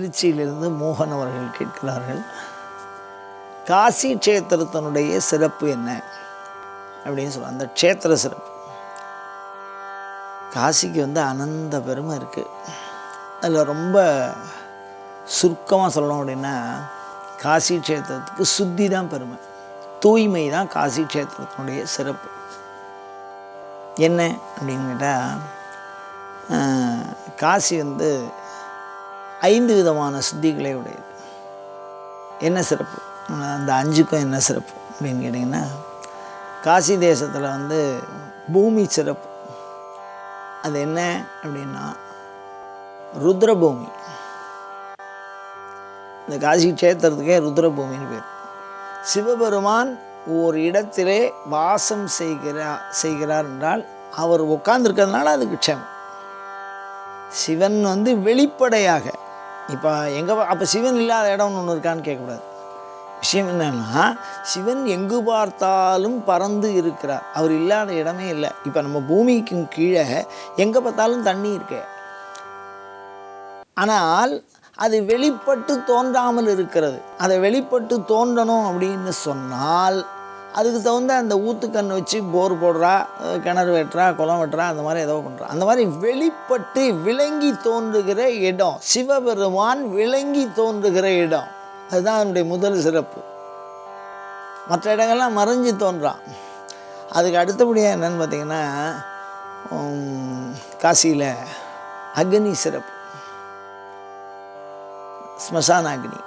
திருச்சியிலிருந்து மோகன் அவர்கள் கேட்கிறார்கள், காசி க்ஷேத்திரத்தினுடைய சிறப்பு என்ன அப்படின்னு சொல்லுவாங்க. அந்த க்ஷேத்திர சிறப்பு, காசிக்கு அனந்த பெருமை இருக்குது. அதில் ரொம்ப சுருக்கமாக சொல்லணும் அப்படின்னா, காசி க்ஷேத்திரத்துக்கு சுத்தி தான் பெருமை, தூய்மை தான் காசி க்ஷேத்திரத்தினுடைய சிறப்பு. என்ன அப்படின்னு கேட்டால், காசி 5 விதமான சுத்திகளை உடையது. என்ன சிறப்பு, அந்த 5க்கும் என்ன சிறப்பு அப்படின்னு கேட்டிங்கன்னா, காசி தேசத்தில் பூமி சிறப்பு. அது என்ன அப்படின்னா ருத்ரபூமி. இந்த காசி க்ஷேத்திரத்துக்கே ருத்ரபூமின்னு பேர். சிவபெருமான் ஒரு இடத்திலே வாசம் செய்கிறார் என்றால் அவர் உட்கார்ந்துருக்கிறதுனால அதுக்கு க்ஷேமம். சிவன் வெளிப்படையாக, இப்போ அப்போ சிவன் இல்லாத இடம்னு ஒன்று இருக்கான்னு கேட்கக்கூடாது. விஷயம் என்னன்னா, சிவன் எங்கு பார்த்தாலும் பறந்து இருக்கிறார், அவர் இல்லாத இடமே இல்லை. இப்போ நம்ம பூமிக்கும் கீழே எங்கே பார்த்தாலும் தண்ணி இருக்கு, ஆனால் அது வெளிப்பட்டு தோன்றாமல் இருக்கிறது. அதை வெளிப்பட்டு தோன்றணும் அப்படின்னு சொன்னால் அதுக்கு தகுந்த அந்த ஊத்துக்கண் வச்சு போர் போடுறா, கிணறு வெட்டுறா, குளம் வெட்டுறா, அந்த மாதிரி ஏதோ பண்ணுறா. அந்த மாதிரி வெளிப்பட்டு விளங்கி தோன்றுகிற இடம் சிவபெருமான், விளங்கி தோன்றுகிற இடம். அதுதான் அவனுடைய முதல் சிறப்பு. மற்ற இடங்கள்லாம் மறைஞ்சு தோன்றான். அதுக்கு அடுத்தபடியாக என்னன்னு பார்த்திங்கன்னா, காசியில் அக்னி சிறப்பு, ஸ்மசான அக்னி.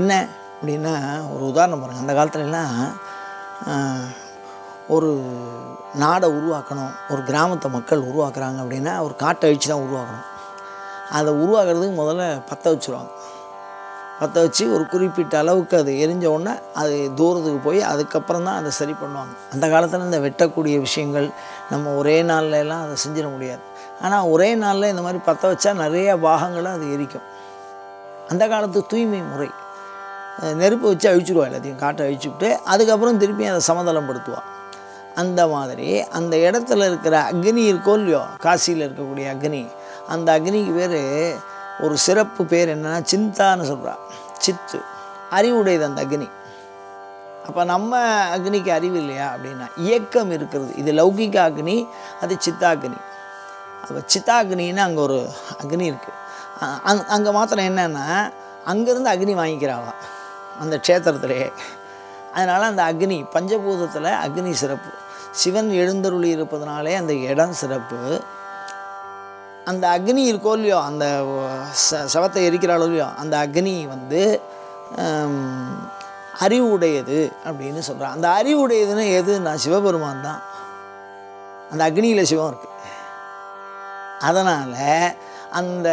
என்ன அப்படின்னா, ஒரு உதாரணம் பாருங்கள். அந்த காலத்துலலாம் ஒரு நாடை உருவாக்கணும், ஒரு கிராமத்தை மக்கள் உருவாக்குறாங்க அப்படின்னா ஒரு காட்டை அழித்து தான் உருவாக்கணும். அதை உருவாக்குறதுக்கு முதல்ல பற்ற வச்சுருவாங்க. பற்ற வச்சு ஒரு குறிப்பிட்ட அளவுக்கு அது எரிஞ்ச உடனே அது தூரத்துக்கு போய் அதுக்கப்புறம் தான் அதை சரி பண்ணுவாங்க. அந்த காலத்தில் இந்த வெட்டக்கூடிய விஷயங்கள் நம்ம ஒரே நாள்லாம் அதை செஞ்சிட முடியாது. ஆனால் ஒரே நாளில் இந்த மாதிரி பற்ற வச்சா நிறைய பாகங்களை அது எரிக்கும். அந்த காலத்து தூய்மை முறை, நெருப்பு வச்சு அழிச்சுடுவா, எல்லாத்தையும் காட்டை அழிச்சுவிட்டு அதுக்கப்புறம் திருப்பி அதை சமதளப்படுத்துவாள். அந்த மாதிரி அந்த இடத்துல இருக்கிற அக்னி இருக்கோ இல்லையோ, காசியில் இருக்கக்கூடிய அக்னி, அந்த அக்னிக்கு பேர் ஒரு சிறப்பு பேர் என்னென்னா சிந்தான்னு சொல்கிறா. சித்து, அறிவுடையது அந்த அக்னி. அப்போ நம்ம அக்னிக்கு அறிவு இல்லையா அப்படின்னா, இயக்கம் இருக்கிறது. இது லௌகிக அக்னி, அது சித்தாக்னி. அப்போ சித்தாக்னின்னு அங்கே ஒரு அக்னி இருக்குது. அங்கே மாத்திரம் என்னென்னா, அங்கேருந்து அக்னி வாங்கிக்கிறாவா அந்த க்ஷேத்திரத்திலே. அதனால் அந்த அக்னி, பஞ்சபூதத்தில் அக்னி சிறப்பு. சிவன் எழுந்தருளி இருப்பதனாலே அந்த இடம் சிறப்பு. அந்த அக்னி இருக்கோ இல்லையோ, அந்த சவத்தை எரிக்கிறாளோ இல்லையோ, அந்த அக்னி அறிவுடையது அப்படின்னு சொல்கிறான். அந்த அறிவுடையதுன்னு எதுன்னா சிவபெருமான் தான். அந்த அக்னியில் சிவம் இருக்குது. அதனால் அந்த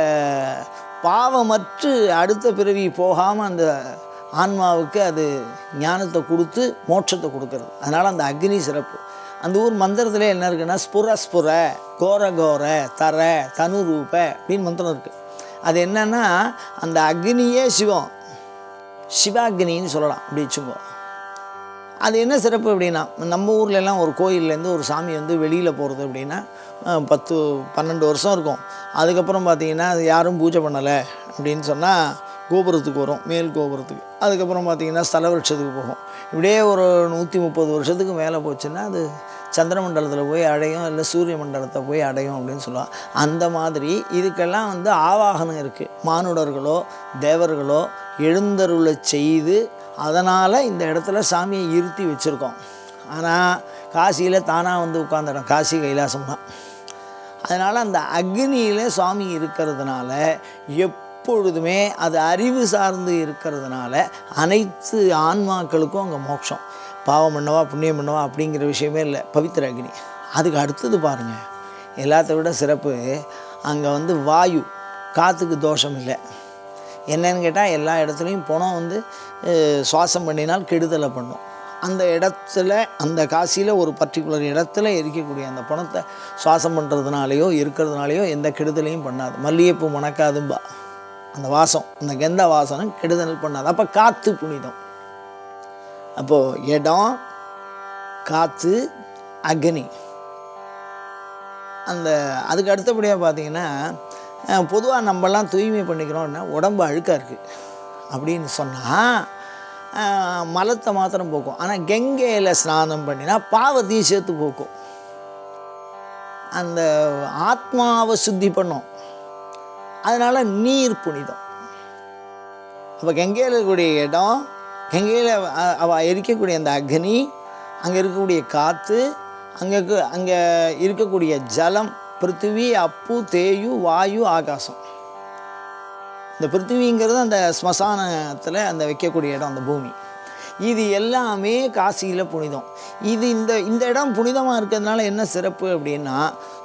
பாவமற்று அடுத்த பிறவி போகாமல் அந்த ஆன்மாவுக்கு அது ஞானத்தை கொடுத்து மோட்சத்தை கொடுக்கறது. அதனால் அந்த அக்னி சிறப்பு. அந்த ஊர் மந்திரத்தில் என்ன இருக்குன்னா, ஸ்புர ஸ்புர கோர கோர தர தனுரூப அப்படின்னு மந்திரம் இருக்குது. அது என்னன்னா, அந்த அக்னியே சிவம், சிவாக்னின்னு சொல்லலாம் அப்படி வச்சுக்கோ. அது என்ன சிறப்பு அப்படின்னா, நம்ம ஊர்லெலாம் ஒரு கோயிலேருந்து ஒரு சாமி வெளியில் போகிறது அப்படின்னா 10-12 வருஷம் இருக்கும். அதுக்கப்புறம் பார்த்திங்கன்னா அது யாரும் பூஜை பண்ணலை அப்படின்னு சொன்னால் கோபுரத்துக்கு வரும், மேல் கோபுரத்துக்கு. அதுக்கப்புறம் பார்த்திங்கன்னா ஸ்தல விருட்சத்துக்கு போகும். இப்படியே ஒரு 130 வருஷத்துக்கு மேலே போச்சுன்னா அது சந்திரமண்டலத்தில் போய் அடையும், இல்லை சூரிய மண்டலத்தை போய் அடையும் அப்படின்னு சொல்லுவாள். அந்த மாதிரி இதுக்கெல்லாம் ஆவாகனம் இருக்குது. மானுடர்களோ தேவர்களோ எழுந்தருளை செய்து அதனால் இந்த இடத்துல சாமியை இருத்தி வச்சுருக்கோம். ஆனால் காசியில் தானாக உட்கார்ந்த இடம் காசி கைலாசம் தான். அதனால் அந்த அக்னியில் சுவாமி இருக்கிறதுனால எப்பொழுதுமே அது அறிவு சார்ந்து இருக்கிறதுனால அனைத்து ஆன்மாக்களுக்கும் அங்கே மோட்சம். பாவம் பண்ணவா புண்ணியம் பண்ணவா அப்படிங்கிற விஷயமே இல்லை, பவித்திர அக்னி. அதுக்கு அடுத்தது பாருங்கள், எல்லாத்த விட சிறப்பு அங்கே வாயு, காற்றுக்கு தோஷம் இல்லை. என்னன்னு கேட்டால், எல்லா இடத்துலையும் பணம் சுவாசம் பண்ணினால் கெடுதலை பண்ணும். அந்த இடத்துல, அந்த காசியில் ஒரு பர்டிகுலர் இடத்துல எரிக்கக்கூடிய அந்த பணத்தை சுவாசம் பண்ணுறதுனாலையோ இருக்கிறதுனாலையோ எந்த கெடுதலையும் பண்ணாது. மல்லிகைப்பூ மணக்காதும்பா அந்த வாசம், அந்த கெந்த வாசனம் கெடுதல் பண்ணாது. அப்போ காற்று புனிதம். அப்போது இடம், காற்று, அக்னி. அதுக்கு அடுத்தபடியாக பார்த்திங்கன்னா பொதுவாக நம்மலாம் தூய்மை பண்ணிக்கிறோம்னா உடம்பு அழுக்காக இருக்குது அப்படின்னு சொன்னால் மலத்தை மாத்திரம் போக்கும். ஆனால் கங்கையில் ஸ்நானம் பண்ணினா பாவத்தையும் சேர்த்து போக்கும். அந்த ஆத்மாவை சுத்தி பண்ணும். அதனால் நீர் புனிதம். அப்போ கங்கையில் இருக்கக்கூடிய இடம், கங்கையில் அவள் எரிக்கக்கூடிய அந்த அக்னி, அங்கே இருக்கக்கூடிய காற்று, அங்கே இருக்கக்கூடிய ஜலம், பிருத்திவி, அப்பு, தேயு, வாயு, ஆகாசம். இந்த பிருத்திவிங்கிறது அந்த ஸ்மசானத்தில் அந்த வைக்கக்கூடிய இடம், அந்த பூமி. இது எல்லாமே காசியில் புனிதம். இது இந்த இடம் புனிதமாக இருக்கிறதுனால என்ன சிறப்பு அப்படின்னா,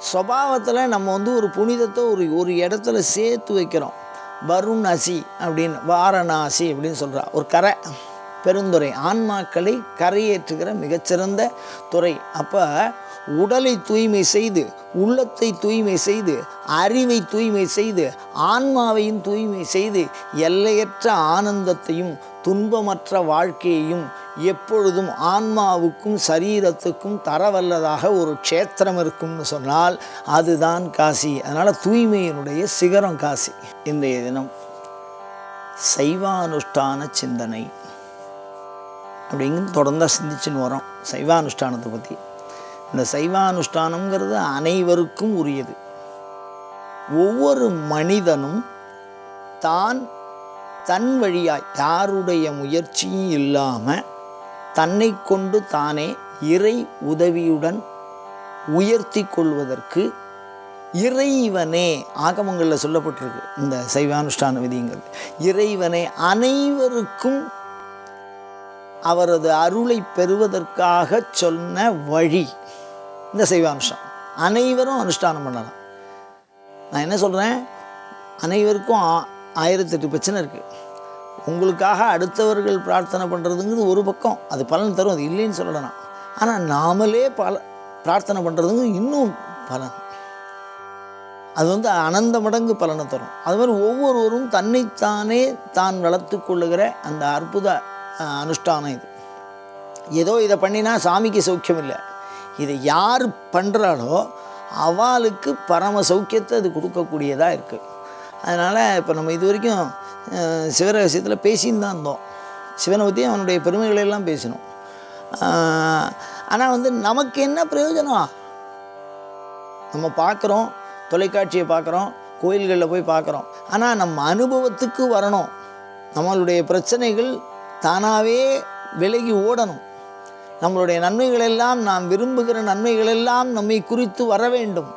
சுபாவத்தில் நம்ம ஒரு புனிதத்தை ஒரு இடத்துல சேர்த்து வைக்கிறோம். வருணாசி அப்படின்னு, வாரணாசி அப்படின்னு சொல்கிறா. ஒரு கரை, பெருந்துறை, ஆன்மாக்களை கரையேற்றுகிற மிகச்சிறந்த துறை. அப்போ உடலை தூய்மை செய்து, உள்ளத்தை தூய்மை செய்து, அறிவை தூய்மை செய்து, ஆன்மாவையும் தூய்மை செய்து, எல்லையற்ற ஆனந்தத்தையும் துன்பமற்ற வாழ்க்கையையும் எப்பொழுதும் ஆன்மாவுக்கும் சரீரத்துக்கும் தரவல்லதாக ஒரு க்ஷேத்திரம் இருக்கும்னு சொன்னால் அதுதான் காசி. அதனால் தூய்மையினுடைய சிகரம் காசி. இன்றைய தினம் சைவானுஷ்டான சிந்தனை அப்படிங்கிறது தொடர்ந்து சிந்திச்சுன்னு வரோம். சைவானுஷ்டானத்தை பற்றி. இந்த சைவானுஷ்டானங்கிறது அனைவருக்கும் உரியது. ஒவ்வொரு மனிதனும் தன் வழியாய் யாருடைய முயற்சியும் இல்லாமல் தன்னை கொண்டு தானே இறை உதவியுடன் உயர்த்தி கொள்வதற்கு இறைவனே, ஆகமங்களில் சொல்லப்பட்டிருக்கு இந்த சைவானுஷ்டான விதிங்கிறது. இறைவனே அனைவருக்கும் அவரது அருளை பெறுவதற்காக சொன்ன வழி இந்த சைவானுஷ்டானம். அனைவரும் அனுஷ்டானம் பண்ணலாம். நான் என்ன சொல்கிறேன், அனைவருக்கும் 1008 பிரச்சனை இருக்குது. உங்களுக்காக அடுத்தவர்கள் பிரார்த்தனை பண்ணுறதுங்கிறது ஒரு பக்கம், அது பலன் தரும், அது இல்லைன்னு சொல்லலாம். ஆனால் நாமளே பிரார்த்தனை பண்ணுறதுங்க இன்னும் பலன், அது அனந்த மடங்கு பலனை தரும். அது மாதிரி ஒவ்வொருவரும் தன்னைத்தானே தான் வளர்த்து கொள்ளுகிற அந்த அற்புத அனுஷ்டானம் இது. ஏதோ இதை பண்ணினா சாமிக்கு சௌக்கியம் இல்லை. இதை யார் பண்ணுறாளோ அவளுக்கு பரம சௌக்கியத்தை அது கொடுக்கக்கூடியதாக இருக்குது. அதனால் இப்போ நம்ம இது வரைக்கும் சிவரகசியத்தில் பேசின்னு தான் இருந்தோம். சிவனை பற்றி அவனுடைய பெருமைகளெல்லாம் பேசினோம். ஆனால் நமக்கு என்ன பிரயோஜனம்? நம்ம பார்க்குறோம், தொலைக்காட்சியை பார்க்குறோம், கோயில்களில் போய் பார்க்குறோம். ஆனால் நம்ம அனுபவத்துக்கு வரணும். நம்மளுடைய பிரச்சனைகள் தானாகவே விலகி ஓடணும். நம்மளுடைய நன்மைகளெல்லாம், நாம் விரும்புகிற நன்மைகளெல்லாம் நம்மை குறித்து வர வேண்டும்.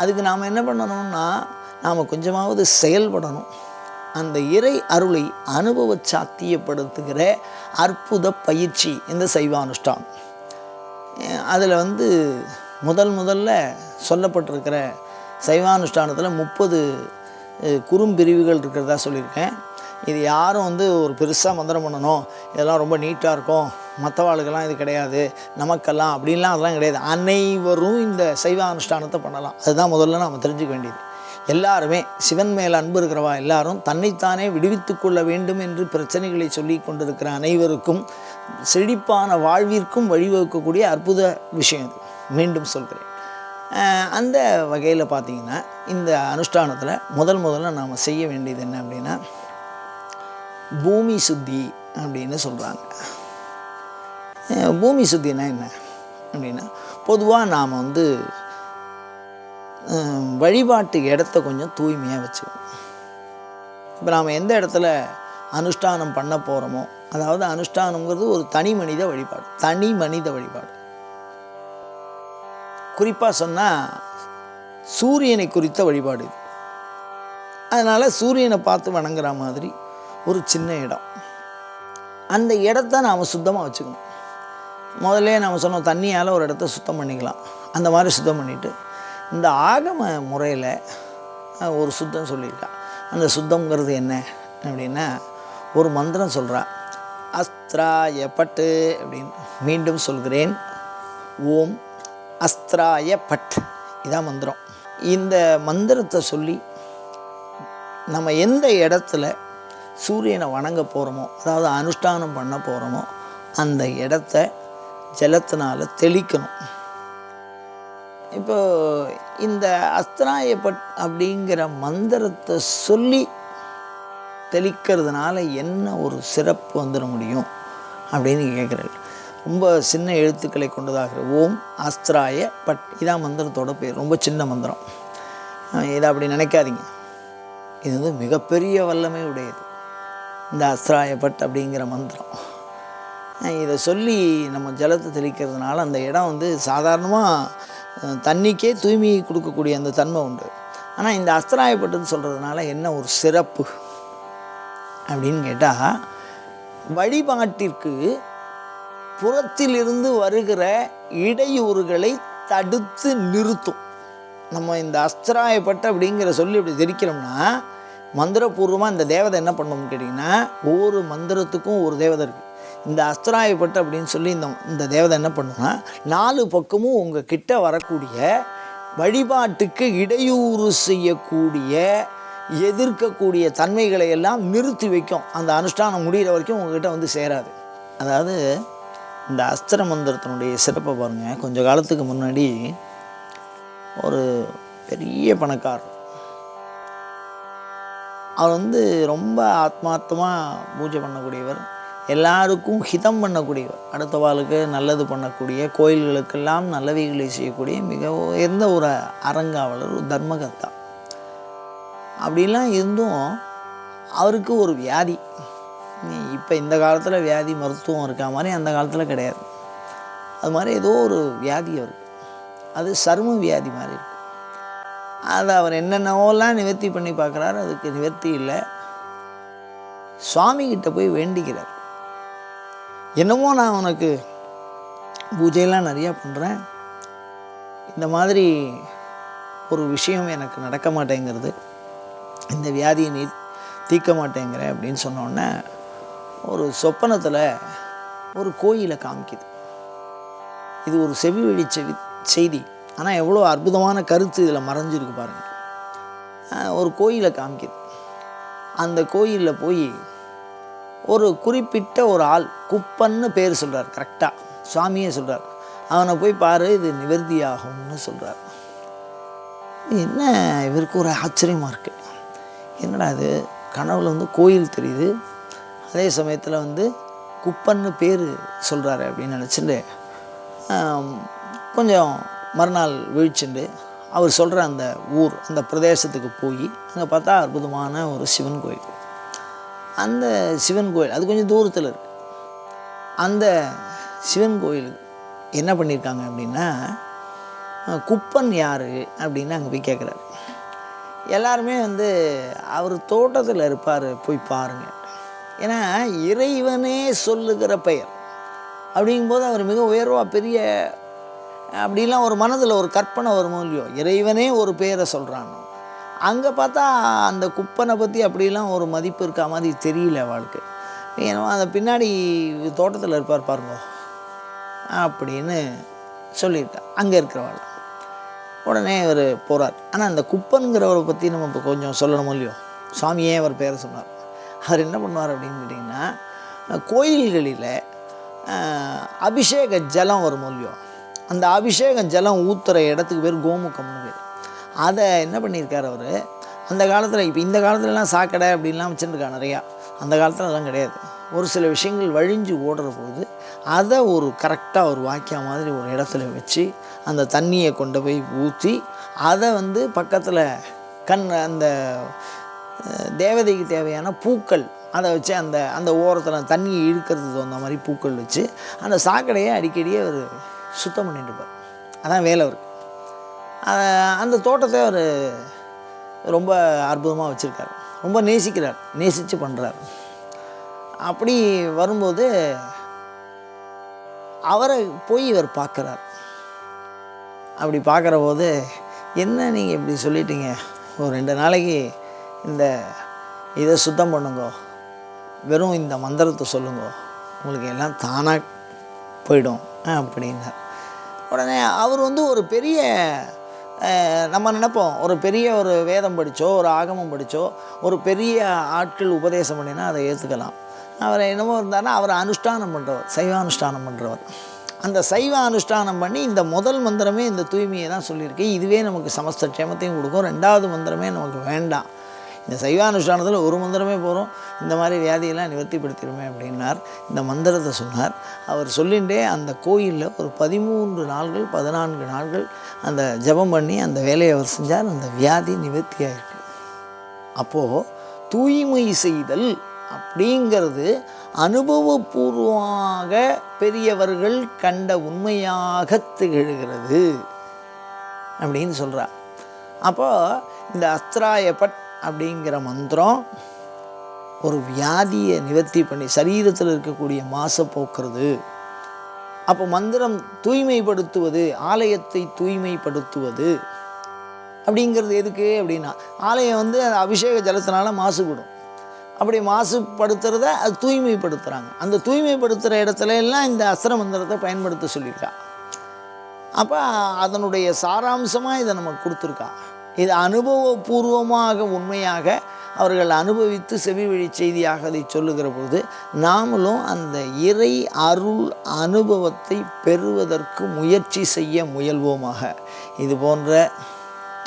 அதுக்கு நாம் என்ன பண்ணணும்னா, நாம் கொஞ்சமாவது செயல்படணும். அந்த இறை அருளை அனுபவ சாத்தியப்படுத்துகிற அற்புத பயிற்சி இந்த சைவானுஷ்டானம். அதில் முதல்ல சொல்லப்பட்டிருக்கிற சைவானுஷ்டானத்தில் 30 குறும்பிரிவுகள் இருக்கிறதா சொல்லியிருக்கேன். இது யாரும் ஒரு பெருசாக மந்திரம் பண்ணணும், இதெல்லாம் ரொம்ப நீட்டாக இருக்கும், மற்றவாளுக்கெல்லாம் இது கிடையாது, நமக்கெல்லாம் அப்படின்லாம் அதெல்லாம் கிடையாது. அனைவரும் இந்த சைவானுஷ்டானத்தை பண்ணலாம். அதுதான் முதல்ல நாம் தெரிஞ்சுக்க வேண்டியது. எல்லாருமே சிவன் மேல் அன்பு இருக்கிறவா எல்லாரும் தன்னைத்தானே விடுவித்து கொள்ள வேண்டும் என்று பிரச்சனைகளை சொல்லி கொண்டிருக்கிற அனைவருக்கும் செழிப்பான வாழ்விற்கும் வழிவகுக்கக்கூடிய அற்புத விஷயம் இது. மீண்டும் சொல்கிறேன். அந்த வகையில் பார்த்திங்கன்னா இந்த அனுஷ்டானத்தில் முதல்ல நாம் செய்ய வேண்டியது என்ன அப்படின்னா, பூமி சுத்தி அப்படின்னு சொல்கிறாங்க. பூமி சுத்தினா என்ன அப்படின்னா, பொதுவாக நாம் வழிபாட்டு இடத்த கொஞ்சம் தூய்மையாக வச்சுக்கணும். இப்போ நாம் எந்த இடத்துல அனுஷ்டானம் பண்ண போகிறோமோ, அதாவது அனுஷ்டானங்கிறது ஒரு தனி மனித வழிபாடு. குறிப்பாக சொன்னால் சூரியனை குறித்த வழிபாடு இது. அதனால் சூரியனை பார்த்து வணங்குற மாதிரி ஒரு சின்ன இடம், அந்த இடத்த நாம் சுத்தமாக வச்சுக்கணும். முதல்ல நாம் சொன்னோம், தண்ணியால் ஒரு இடத்த சுத்தம் பண்ணிக்கலாம். அந்த மாதிரி சுத்தம் பண்ணிவிட்டு, இந்த ஆகம முறையில் ஒரு சுத்தம் சொல்லியிருக்கா. அந்த சுத்தங்கிறது என்ன அப்படின்னா, ஒரு மந்திரம் சொல்கிறா, அஸ்திராய பட்டு அப்படின்னு. மீண்டும் சொல்கிறேன், ஓம் அஸ்திராய பட், இதான் மந்திரம். இந்த மந்திரத்தை சொல்லி நம்ம எந்த இடத்துல சூரியனை வணங்க போகிறோமோ, அதாவது அனுஷ்டானம் பண்ண போகிறோமோ, அந்த இடத்த ஜலத்தினால் தெளிக்கணும். இப்போ இந்த அஸ்திராயப்பட் அப்படிங்கிற மந்திரத்தை சொல்லி தெளிக்கிறதுனால என்ன ஒரு சிறப்பு வந்துட முடியும் அப்படின்னு கேட்குறாரு. ரொம்ப சின்ன எழுத்துக்களை கொண்டதாக ஓம் அஸ்திராய பட், இதான் மந்திரத்தோட பேர். ரொம்ப சின்ன மந்திரம், இதை அப்படி நினைக்காதீங்க. இது வந்து மிகப்பெரிய வல்லமை உடையது இந்த அஸ்திராய பட் அப்படிங்கிற மந்திரம். இதை சொல்லி நம்ம ஜலத்தை தெளிக்கிறதுனால அந்த இடம் வந்து சாதாரணமாக தண்ணிக்கே தூய்மையை கொடுக்கக்கூடிய அந்த தன்மை உண்டு. ஆனால் இந்த அஸ்திராயப்பட்டுன்னு சொல்கிறதுனால என்ன ஒரு சிறப்பு அப்படின்னு கேட்டால், வழிபாட்டிற்கு புறத்திலிருந்து வருகிற இடையூறுகளை தடுத்து நிறுத்தும். நம்ம இந்த அஸ்திராயப்பட்டு அப்படிங்கிற சொல்லி இப்படி தெரிக்கிறோம்னா மந்திரபூர்வமாக இந்த தேவதை என்ன பண்ணணும்னு கேட்டிங்கன்னா, ஒவ்வொரு மந்திரத்துக்கும் ஒரு தேவதை இருக்குது. இந்த அஸ்திராயப்பட்டு அப்படின்னு சொல்லி இந்த தேவதை என்ன பண்ணுன்னா, 4 பக்கமும் உங்கள் கிட்ட வரக்கூடிய வழிபாட்டுக்கு இடையூறு செய்யக்கூடிய எதிர்க்கக்கூடிய தன்மைகளை எல்லாம் நிறுத்தி வைக்கும். அந்த அனுஷ்டானம் முடிகிற வரைக்கும் உங்கள்கிட்ட வந்து சேராது. அதாவது இந்த அஸ்திர மந்திரத்தினுடைய சிறப்பை பாருங்கள். கொஞ்சம் காலத்துக்கு முன்னாடி ஒரு பெரிய பணக்காரர், அவர் வந்து ரொம்ப ஆத்மார்த்தமாக பூஜை பண்ணக்கூடியவர், எல்லாருக்கும் ஹிதம் பண்ணக்கூடியவர், அடுத்த வாழ்க்கை நல்லது பண்ணக்கூடிய, கோயில்களுக்கெல்லாம் நல்லவைகளை செய்யக்கூடிய மிக உயர்ந்த ஒரு அறங்காவலர், ஒரு தர்மகர்த்தா. அப்படிலாம் இருந்தும் அவருக்கு ஒரு வியாதி. இப்போ இந்த காலத்தில் வியாதி மருத்துவம் இருக்கா மாதிரி அந்த காலத்தில் கிடையாது. அது மாதிரி ஏதோ ஒரு வியாதி அவருக்கு, அது சரும வியாதி மாதிரி இருக்குது. அதை அவர் என்னென்னவோலாம் நிவர்த்தி பண்ணி பார்க்குறாரு, அதுக்கு நிவர்த்தி இல்லை. சுவாமிகிட்ட போய் வேண்டிக்கிறார். என்னமோ நான் உனக்கு பூஜையெல்லாம் நிறையா பண்ணுறேன், இந்த மாதிரி ஒரு விஷயம் எனக்கு நடக்க மாட்டேங்கிறது, இந்த வியாதியை நீ தீர்க்க மாட்டேங்கிற அப்படின்னு சொன்னோடனே ஒரு சொப்பனத்தில் ஒரு கோயிலை காமிக்குது. இது ஒரு செவி வழி செய்தி, ஆனால் எவ்வளோ அற்புதமான கருத்து இதில் மறைஞ்சிருக்கு பாருங்கள். ஒரு கோயிலை காமிக்குது. அந்த கோயிலில் போய் ஒரு குறிப்பிட்ட ஒரு ஆள், குப்பன்னு பேர் சொல்கிறார், கரெக்டாக சுவாமியே சொல்கிறார், அவனை போய் பாரு இது நிவர்த்தி ஆகும்னு சொல்கிறார். என்ன இவருக்கு ஒரு ஆச்சரியமாக இருக்குது. என்னடா இது, கனவுல வந்து கோயில் தெரியுது, அதே சமயத்தில் வந்து குப்பன்னு பேர் சொல்கிறாரு அப்படின்னு நினச்சிட்டு கொஞ்சம் மறுநாள் விழிச்சுண்டு அவர் சொல்கிற அந்த ஊர், அந்த பிரதேசத்துக்கு போய் அங்கே பார்த்தா அற்புதமான ஒரு சிவன் கோயில். அந்த சிவன் கோயில் அது கொஞ்சம் தூரத்தில் இருக்குது. அந்த சிவன் கோயிலுக்கு என்ன பண்ணியிருக்காங்க அப்படின்னா, குப்பன் யார் அப்படின்னு அங்கே போய் கேட்குறாரு. எல்லாருமே வந்து அவர் தோட்டத்தில் இருப்பார், போய் பாருங்கள். ஏன்னா இறைவனே சொல்லுகிற பெயர் அப்படிங்கும்போது அவர் மிக உயர்வாக பெரிய அப்படிலாம் ஒரு மனதில் ஒரு கற்பனை வருமோ இல்லையோ, இறைவனே ஒரு பெயரை சொல்கிறான். அங்கே பார்த்தா அந்த குப்பனை பற்றி அப்படிலாம் ஒரு மதிப்பு இருக்கா மாதிரி தெரியல வாழ்க்கை. ஏன்னா அந்த பின்னாடி தோட்டத்தில் இருப்பார் பாருங்க அப்படின்னு சொல்லியிருக்கா அங்கே இருக்கிறவாள். உடனே அவர் போகிறார். ஆனால் அந்த குப்பனுங்கிறவரை பற்றி நம்ம இப்போ கொஞ்சம் சொல்லணுமோ இல்லையோ, சுவாமியே அவர் பேரை சொன்னார். அவர் என்ன பண்ணுவார் அப்படின்னு கேட்டிங்கன்னா, கோயில்களில் அபிஷேக ஜலம் வரும் இல்லையோ, அந்த அபிஷேக ஜலம் ஊற்றுற இடத்துக்கு பேர் கோமுகம்னு பேர். அதை என்ன பண்ணியிருக்கார் அவர், அந்த காலத்தில், இப்போ இந்த காலத்துலலாம் சாக்கடை அப்படின்லாம் வச்சுருக்கா நிறையா, அந்த காலத்தில் அதெல்லாம் கிடையாது. ஒரு சில விஷயங்கள் வழிஞ்சு ஓடுற போது அதை ஒரு கரெக்டாக ஒரு வாக்கியா மாதிரி ஒரு இடத்துல வச்சு அந்த தண்ணியை கொண்டு போய் ஊற்றி அதை வந்து பக்கத்தில் அந்த தேவதைக்கு தேவையான பூக்கள் அதை வச்சு அந்த அந்த ஓரத்தில் தண்ணியை இழுக்கிறதுக்கு தகுந்த மாதிரி பூக்கள் வச்சு அந்த சாக்கடையை அடிக்கடியே அவர் சுத்தம் பண்ணிட்டு இருப்பார். அதான் வேலை அவருக்கு. அந்த தோட்டத்தை அவர் ரொம்ப அற்புதமாக வச்சுருக்கார், ரொம்ப நேசிக்கிறார், நேசித்து பண்ணுறார். அப்படி வரும்போது அவரை போய் இவர் பார்க்குறார். அப்படி பார்க்குற போது, என்ன நீங்கள் இப்படி சொல்லிட்டீங்க, ஒரு 2 நாளைக்கு இந்த இதை சுத்தம் பண்ணுங்க, வெறும் இந்த மந்திரத்தை சொல்லுங்க, உங்களுக்கு எல்லாம் தானாக போயிடும் அப்படின்னார். உடனே அவர் வந்து ஒரு பெரிய, நம்ம நினைப்போம் ஒரு பெரிய ஒரு வேதம் படித்தோ ஒரு ஆகமம் படித்தோ ஒரு பெரிய ஆட்கள் உபதேசம் பண்ணினா அதை ஏற்றுக்கலாம். அவர் என்னமோ இருந்தார்னா அவர் அனுஷ்டானம் பண்ணுறவர், சைவானுஷ்டானம் பண்ணுறவர். அந்த சைவ அனுஷ்டானம் பண்ணி இந்த முதல் மந்திரமே இந்த தூய்மையை தான் சொல்லியிருக்கு. இதுவே நமக்கு சமஸ்த க்ஷேமத்தையும் கொடுக்கும். 2வது மந்திரமே நமக்கு வேண்டாம். இந்த சைவானுஷ்டானத்தில் ஒரு மந்திரமே போகிறோம், இந்த மாதிரி வியாதியெல்லாம் நிவர்த்திப்படுத்திடுமே அப்படின்னார். இந்த மந்திரத்தை சொன்னார். அவர் சொல்லிகிட்டே அந்த கோயிலில் ஒரு 13 நாள்கள் 14 நாள்கள் அந்த ஜபம் பண்ணி அந்த வேலையை அவர் செஞ்சார். அந்த வியாதி நிவர்த்தியாயிருக்கு. அப்போது தூய்மை செய்தல் அப்படிங்கிறது அனுபவபூர்வமாக பெரியவர்கள் கண்ட உண்மையாக திகழ்கிறது அப்படின்னு சொல்கிறார். அப்போது இந்த அஸ்திராயபட் அப்படிங்கிற மந்திரம் ஒரு வியாதியை நிவர்த்தி பண்ணி சரீரத்தில் இருக்கக்கூடிய மாசை போக்குறது. அப்போ மந்திரம் தூய்மைப்படுத்துவது, ஆலயத்தை தூய்மைப்படுத்துவது அப்படிங்கிறது எதுக்கு அப்படின்னா, ஆலயம் அபிஷேக ஜலத்தினால மாசுபடும். அப்படி மாசுபடுத்துறத அது தூய்மைப்படுத்துகிறாங்க. அந்த தூய்மைப்படுத்துகிற இடத்துல எல்லாம் இந்த அஸ்திர மந்திரத்தை பயன்படுத்த சொல்லியிருக்கா. அப்போ அதனுடைய சாராம்சமாக இதை நமக்கு கொடுத்துருக்கா. இது அனுபவபூர்வமாக உண்மையாக அவர்கள் அனுபவித்து செவி வழி செய்தியாக அதை சொல்லுகிற பொழுது நாமளும் அந்த இறை அருள் அனுபவத்தை பெறுவதற்கு முயற்சி செய்ய முயல்வோமாக. இது போன்ற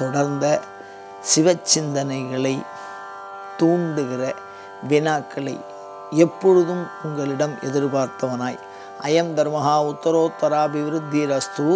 தொடர்ந்த சிவச்சிந்தனைகளை தூண்டுகிற வினாக்களை எப்பொழுதும் உங்களிடம் எதிர்பார்த்தவனாய் அயம் தர்மஹா உத்தரோத்தராபிவிருத்திரஸ்து.